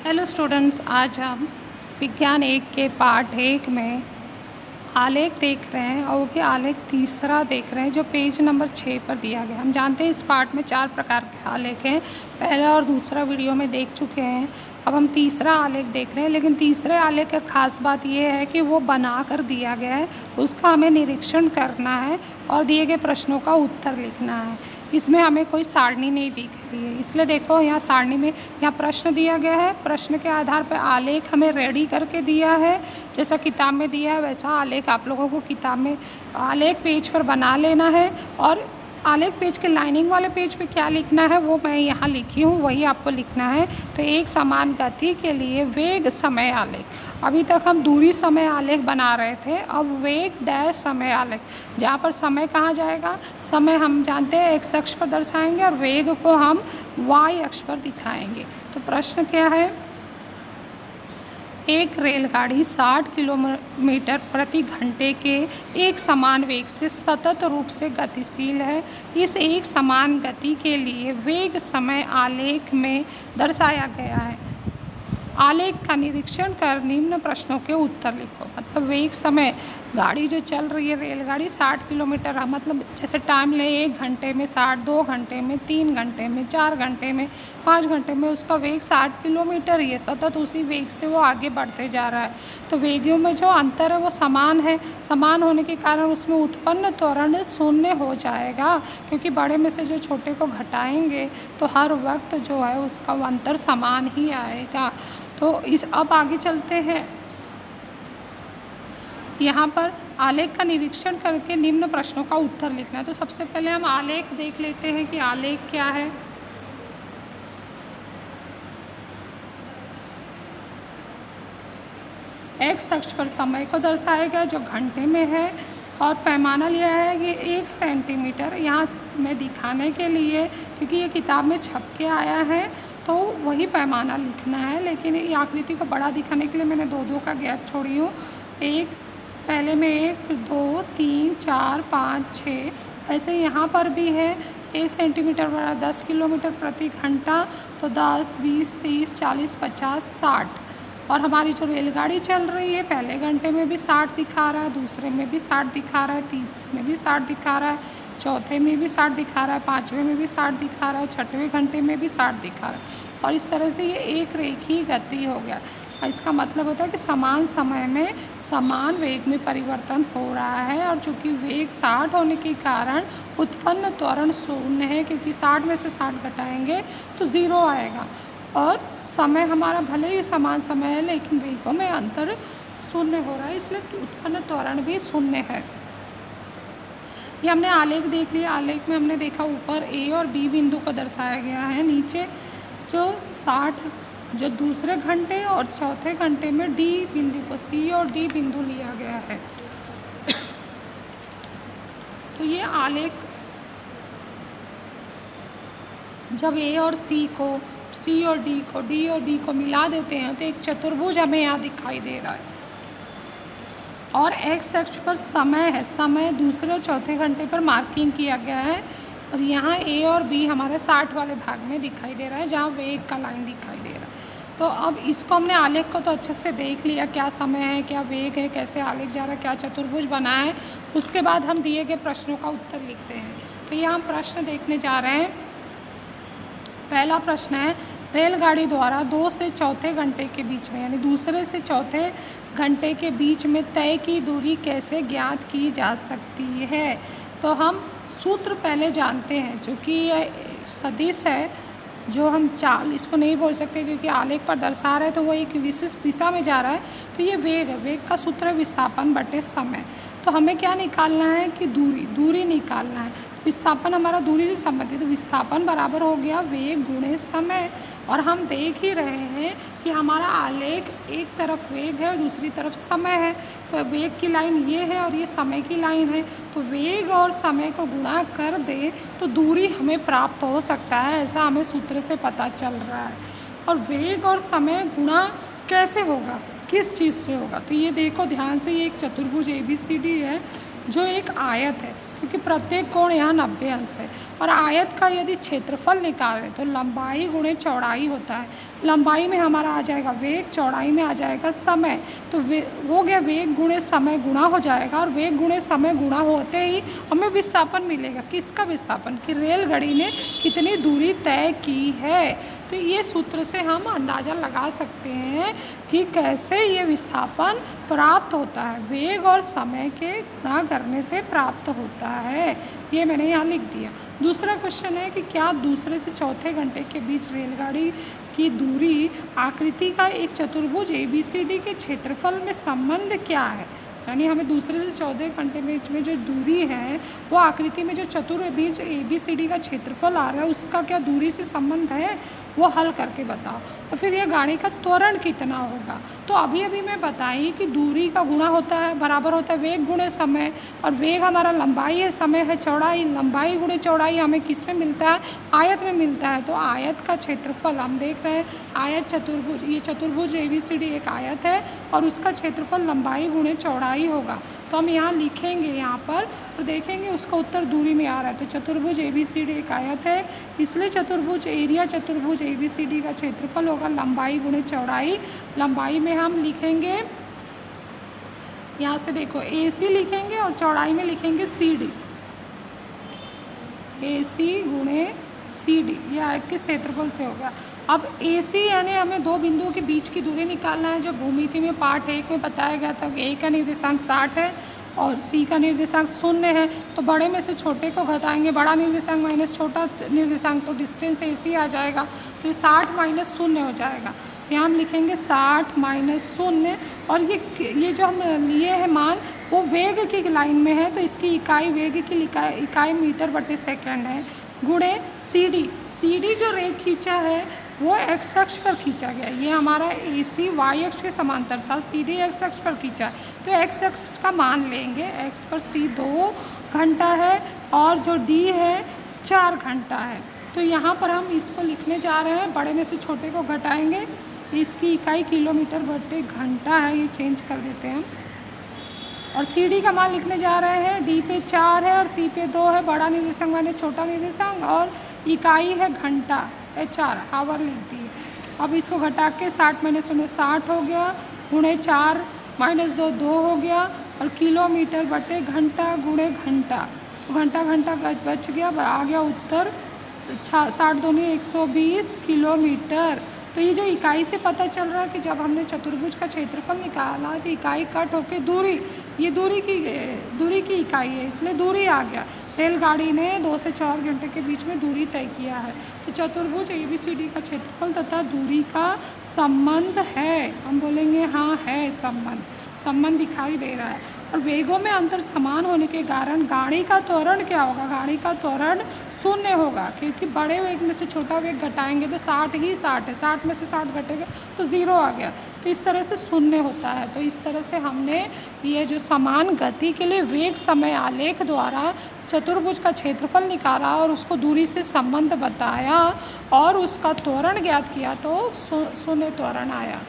Hello students, आज हम विज्ञान 1 के पार्ट 1 में आलेख देख रहे हैं और वो भी आलेख तीसरा देख रहे हैं जो पेज नंबर 6 पर दिया गया। हम जानते हैं इस पार्ट में 4 प्रकार के आलेख हैं। पहला और दूसरा वीडियो में देख चुके हैं। अब हम तीसरा आलेख देख रहे हैं, लेकिन तीसरे आलेख का खास बात यह है कि वो बना कर दिया गया है, उसका हमें निरीक्षण करना है और दिए गए प्रश्नों का उत्तर लिखना है। इसमें हमें कोई सारणी नहीं दी गई है, इसलिए देखो यहाँ सारणी में यहाँ प्रश्न दिया गया है। प्रश्न के आधार पर आलेख हमें रेडी करके दिया है, जैसा किताब में दिया है वैसा आलेख आप लोगों को किताब में आलेख पेज पर बना लेना है। और आलेख पेज के लाइनिंग वाले पेज पे क्या लिखना है वो मैं यहाँ लिखी हूँ, वही आपको लिखना है। तो एक समान गति के लिए वेग समय आलेख। अभी तक हम दूरी समय आलेख बना रहे थे, अब वेग डैश समय आलेख, जहाँ पर समय कहाँ जाएगा, समय हम जानते हैं एक्स अक्ष पर दर्शाएंगे और वेग को हम वाई अक्ष पर दिखाएंगे। तो प्रश्न क्या है, एक रेलगाड़ी 60 किलोमीटर प्रति घंटे के एक समान वेग से सतत रूप से गतिशील है। इस एक समान गति के लिए वेग समय आलेख में दर्शाया गया है। आलेख का निरीक्षण कर निम्न प्रश्नों के उत्तर लिखो। मतलब वेग समय, गाड़ी जो चल रही है रेलगाड़ी 60 किलोमीटर, मतलब जैसे टाइम ले 1 घंटे में 60, 2 घंटे में, 3 घंटे में, 4 घंटे में, 5 घंटे में, उसका वेग 60 किलोमीटर ही है। सतत उसी वेग से वो आगे बढ़ते जा रहा है। तो वेगों में जो अंतर है वो समान है। समान होने के कारण उसमें उत्पन्न त्वरण शून्य हो जाएगा, क्योंकि बड़े में से जो छोटे को घटाएंगे तो हर वक्त जो है उसका अंतर समान ही आएगा। तो अब आगे चलते हैं। यहाँ पर आलेख का निरीक्षण करके निम्न प्रश्नों का उत्तर लिखना है। तो सबसे पहले हम आलेख देख लेते हैं कि आलेख क्या है। एक्स अक्ष पर समय को दर्शाया गया जो घंटे में है, और पैमाना लिया है कि 1 सेंटीमीटर। यहाँ मैं दिखाने के लिए, क्योंकि ये किताब में छप के आया है तो वही पैमाना लिखना है, लेकिन ये आकृति को बड़ा दिखाने के लिए मैंने 2-2 का गैप छोड़ी हूँ। एक पहले में 1, फिर 2, 3, 4, 5, 6, ऐसे यहाँ पर भी है। 1 सेंटीमीटर बड़ा 10 किलोमीटर प्रति घंटा, तो 10, 20, 30, 40, 50, 60। और हमारी जो रेलगाड़ी चल रही है पहले घंटे में भी 60 दिखा रहा है, दूसरे में भी 60 दिखा रहा है, तीसरे में भी 60 दिखा रहा है, चौथे में भी 60 दिखा रहा है, पाँचवें में भी 60 दिखा रहा है, छठवें घंटे में भी 60 दिखा रहा है। और इस तरह से ये एक रेखीय गति हो गया। इसका मतलब होता है कि समान समय में समान वेग में परिवर्तन हो रहा है, और चूँकि वेग 60 होने के कारण उत्पन्न त्वरण शून्य है, क्योंकि 60 में से 60 घटाएंगे तो 0 आएगा। और समय हमारा भले ही समान समय है, लेकिन वेगों में अंतर शून्य हो रहा है, इसलिए उत्पन्न त्वरण भी शून्य है। ये हमने आलेख देख लिया। आलेख में हमने देखा ऊपर ए और बी बिंदु को दर्शाया गया है, नीचे जो 60 जो दूसरे घंटे और चौथे घंटे में डी बिंदु को, सी और डी बिंदु लिया गया है। तो ये आलेख जब ए और सी को, सी और डी को, डी और बी को मिला देते हैं तो एक चतुर्भुज हमें यहाँ दिखाई दे रहा है। और एक्स अक्ष पर समय है, समय दूसरे और चौथे घंटे पर मार्किंग किया गया है, और यहाँ ए और बी हमारे 60 वाले भाग में दिखाई दे रहा है, जहाँ वेग का लाइन दिखाई दे रहा है। तो अब इसको हमने आलेख को तो अच्छे से देख लिया, क्या समय है, क्या वेग है, कैसे आलेख जा रहा है, क्या चतुर्भुज बना है। उसके बाद हम दिए गए प्रश्नों का उत्तर लिखते हैं। तो यहाँ हम प्रश्न देखने जा रहे हैं। पहला प्रश्न है, रेलगाड़ी द्वारा 2 से चौथे घंटे के बीच में, यानी दूसरे से चौथे घंटे के बीच में तय की दूरी कैसे ज्ञात की जा सकती है। तो हम सूत्र पहले जानते हैं, जो कि यह सदिश है, जो हम चाल इसको नहीं बोल सकते क्योंकि आलेख पर दर्शा रहे हैं, तो वो एक विशिष्ट दिशा में जा रहा है। तो ये वेग है, वेग का सूत्र है विस्थापन बटे समय। तो हमें क्या निकालना है कि दूरी निकालना है। विस्थापन हमारा दूरी से संबंधित, तो विस्थापन बराबर हो गया वेग गुणे समय। और हम देख ही रहे हैं कि हमारा आलेख एक तरफ वेग है और दूसरी तरफ समय है। तो वेग की लाइन ये है और ये समय की लाइन है, तो वेग और समय को गुणा कर दे तो दूरी हमें प्राप्त हो सकता है, ऐसा हमें सूत्र से पता चल रहा है। और वेग और समय गुणा कैसे होगा, किस चीज़ से होगा, तो ये देखो ध्यान से, ये एक चतुर्भुज ABCD है। जो एक आयत है, क्योंकि प्रत्येक कोण यहाँ 90 अंश है, और आयत का यदि क्षेत्रफल निकालें तो लंबाई गुणे चौड़ाई होता है। लंबाई में हमारा आ जाएगा वेग, चौड़ाई में आ जाएगा समय। तो हो गया वेग गुणे समय गुणा हो जाएगा, और वेग गुणे समय गुणा होते ही हमें विस्थापन मिलेगा। किसका विस्थापन? कि रेलगाड़ी ने कितनी दूरी तय की है। तो ये सूत्र से हम अंदाज़ा लगा सकते हैं कि कैसे ये विस्थापन प्राप्त होता है। वेग और समय के गुणा करने से प्राप्त होता है। ये मैंने यहाँ लिख दिया। दूसरा क्वेश्चन है कि क्या दूसरे से चौथे घंटे के बीच रेलगाड़ी की दूरी आकृति का एक चतुर्भुज ABCD के क्षेत्रफल में संबंध क्या है? यानी हमें दूसरे से चौथे घंटे बीच में जो दूरी है वो आकृति में जो चतुर्भुज ABCD का क्षेत्रफल आ रहा है उसका क्या दूरी से संबंध है, वो हल करके बताओ। और फिर यह गाड़ी का त्वरण कितना होगा? तो अभी अभी मैं बताई कि दूरी का गुणा होता है, बराबर होता है वेग गुणे समय, और वेग हमारा लंबाई है, समय है चौड़ाई। लंबाई गुणे चौड़ाई हमें किस में मिलता है? आयत में मिलता है। तो आयत का क्षेत्रफल हम देख रहे हैं, आयत चतुर्भुज, ये चतुर्भुज ABCD एक आयत है और उसका क्षेत्रफल लंबाई गुणे चौड़ाई होगा। तो हम यहाँ लिखेंगे यहाँ पर और देखेंगे उसका उत्तर दूरी में आ रहा है। तो चतुर्भुज ABCD एक आयत है, इसलिए चतुर्भुज एरिया चतुर्भुज ABCD का क्षेत्रफल होगा लंबाई गुणे चौड़ाई। लंबाई में हम लिखेंगे, यहाँ से देखो AC लिखेंगे और चौड़ाई में लिखेंगे CD, AC गुणे CD, ये आयत के क्षेत्रफल से होगा। अब AC यानी हमें दो बिंदुओं के बीच की दूरी निकालना है, जो भूमिति में पार्ट 1 में बताया गया था कि A का निर्देशांक 60 है और C का निर्देशांक 0 है। तो बड़े में से छोटे को घटाएंगे, बड़ा निर्देशांक माइनस छोटा निर्देशांक, तो डिस्टेंस AC आ जाएगा। तो ये 60 माइनस 0 हो जाएगा। तो यहाँ हम लिखेंगे 60 माइनस 0, और ये जो हम लिए हैं मान वो वेग की लाइन में है, तो इसकी इकाई वेग की इकाई मीटर बटे सेकेंड है, गुणे CD जो रेख खींचा है वो x अक्ष पर खींचा गया। ये हमारा AC y अक्ष के समांतर था, CD x अक्ष पर खींचा, तो x अक्ष का मान लेंगे। x पर C 2 घंटा है और जो D है 4 घंटा है। तो यहाँ पर हम इसको लिखने जा रहे हैं, बड़े में से छोटे को घटाएंगे, इसकी इकाई किलोमीटर बटे घंटा है, ये चेंज कर देते हैं। और CD का मान लिखने जा रहे हैं, D पे 4 है और C पे 2 है, बड़ा निर्देशांक माइनस छोटा निर्देशांक, और इकाई है घंटा, HR आवर लिख दी। अब इसको घटा के 60 माइनस 60 हो गया, गुणे 4 माइनस 2 2 हो गया, और किलोमीटर बटे घंटा गुणे घंटा, तो घंटा घंटा बच गया, आ गया उत्तर 60 दूनी 120 किलोमीटर। तो ये जो इकाई से पता चल रहा है कि जब हमने चतुर्भुज का क्षेत्रफल निकाला तो इकाई कट होके दूरी, ये दूरी की इकाई है, इसलिए दूरी आ गया। रेलगाड़ी ने 2 से 4 घंटे के बीच में दूरी तय किया है। तो चतुर्भुज ABCD का क्षेत्रफल तथा दूरी का संबंध है, हम बोलेंगे हाँ है संबंध दिखाई दे रहा है। और वेगों में अंतर समान होने के कारण गाड़ी का त्वरण क्या होगा? गाड़ी का त्वरण 0 होगा, क्योंकि बड़े वेग में से छोटा वेग घटाएंगे तो 60 ही 60 है, 60 में से 60 घटेगा तो 0 आ गया, तो इस तरह से 0 होता है। तो इस तरह से हमने ये जो समान गति के लिए वेग समय आलेख द्वारा चतुर्भुज का क्षेत्रफल निकाला और उसको दूरी से संबंध बताया और उसका त्वरण ज्ञात किया, तो 0 त्वरण आया।